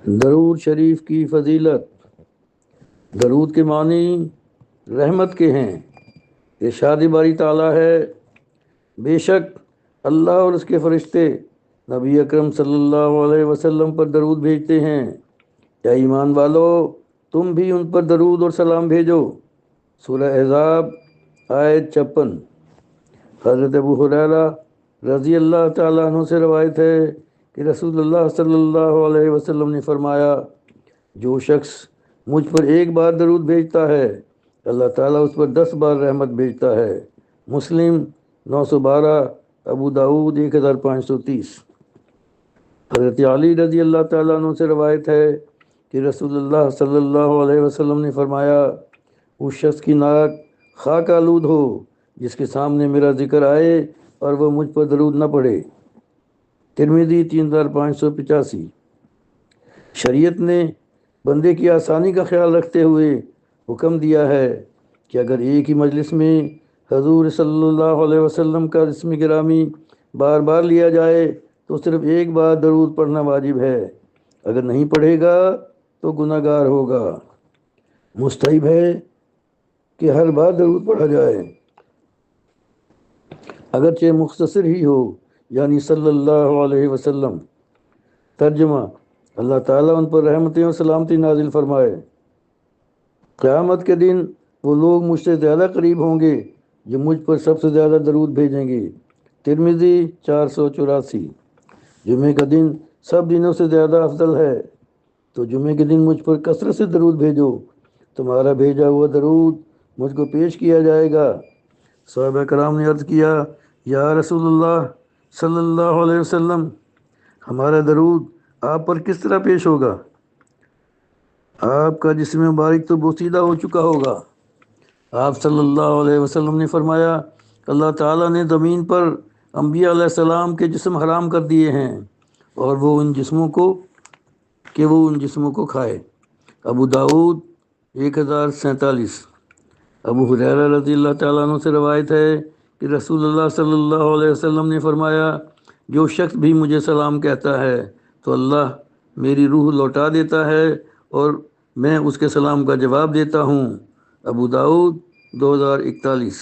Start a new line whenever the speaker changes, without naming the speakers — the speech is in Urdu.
درود شریف کی فضیلت۔ درود کے معنی رحمت کے ہیں۔ ارشاد باری تعالیٰ ہے، بے شک اللہ اور اس کے فرشتے نبی اکرم صلی اللہ علیہ وسلم پر درود بھیجتے ہیں۔ یا ایمان والو، تم بھی ان پر درود اور سلام بھیجو۔ سورہ احزاب آیت 56۔ حضرت ابو ہریرہ رضی اللہ تعالیٰ عنہ سے روایت ہے کہ رسول اللہ صلی اللہ علیہ وسلم نے فرمایا، جو شخص مجھ پر ایک بار درود بھیجتا ہے اللہ تعالیٰ اس پر 10 بار رحمت بھیجتا ہے۔ مسلم 912، ابو داؤد 1530۔ حضرت علی رضی اللہ تعالیٰ عنہ سے روایت ہے کہ رسول اللہ صلی اللہ علیہ وسلم نے فرمایا، اس شخص کی ناک خاک آلود ہو جس کے سامنے میرا ذکر آئے اور وہ مجھ پر درود نہ پڑھے۔ ترمذی 3585۔ شریعت نے بندے کی آسانی کا خیال رکھتے ہوئے حکم دیا ہے کہ اگر ایک ہی مجلس میں حضور صلی اللہ علیہ وسلم کا اسم گرامی بار بار لیا جائے تو صرف ایک بار درود پڑھنا واجب ہے، اگر نہیں پڑھے گا تو گناہ گار ہوگا۔ مستحب ہے کہ ہر بار درود پڑھا جائے، اگرچہ مختصر ہی ہو، یعنی صلی اللہ علیہ وسلم۔ ترجمہ: اللہ تعالیٰ ان پر رحمتیں اور سلامتی نازل فرمائے۔ قیامت کے دن وہ لوگ مجھ سے زیادہ قریب ہوں گے جو مجھ پر سب سے زیادہ درود بھیجیں گے۔ ترمذی 484۔ جمعے کا دن سب دنوں سے زیادہ افضل ہے، تو جمعے کے دن مجھ پر کثرت سے درود بھیجو، تمہارا بھیجا ہوا درود مجھ کو پیش کیا جائے گا۔ صحابہ کرام نے عرض کیا، یا رسول اللہ صلی اللہ علیہ وسلم، ہمارا درود آپ پر کس طرح پیش ہوگا؟ آپ کا جسم مبارک تو بوسیدہ ہو چکا ہوگا۔ آپ صلی اللہ علیہ وسلم نے فرمایا، اللہ تعالیٰ نے زمین پر انبیاء علیہ السلام کے جسم حرام کر دیے ہیں اور وہ ان جسموں کو کھائے۔ ابو داؤد 1047۔ ابو ہریرہ رضی اللہ تعالیٰ عنہ سے روایت ہے کہ رسول اللہ صلی اللہ علیہ وسلم نے فرمایا، جو شخص بھی مجھے سلام کہتا ہے تو اللہ میری روح لوٹا دیتا ہے اور میں اس کے سلام کا جواب دیتا ہوں۔ ابو داؤد 2041۔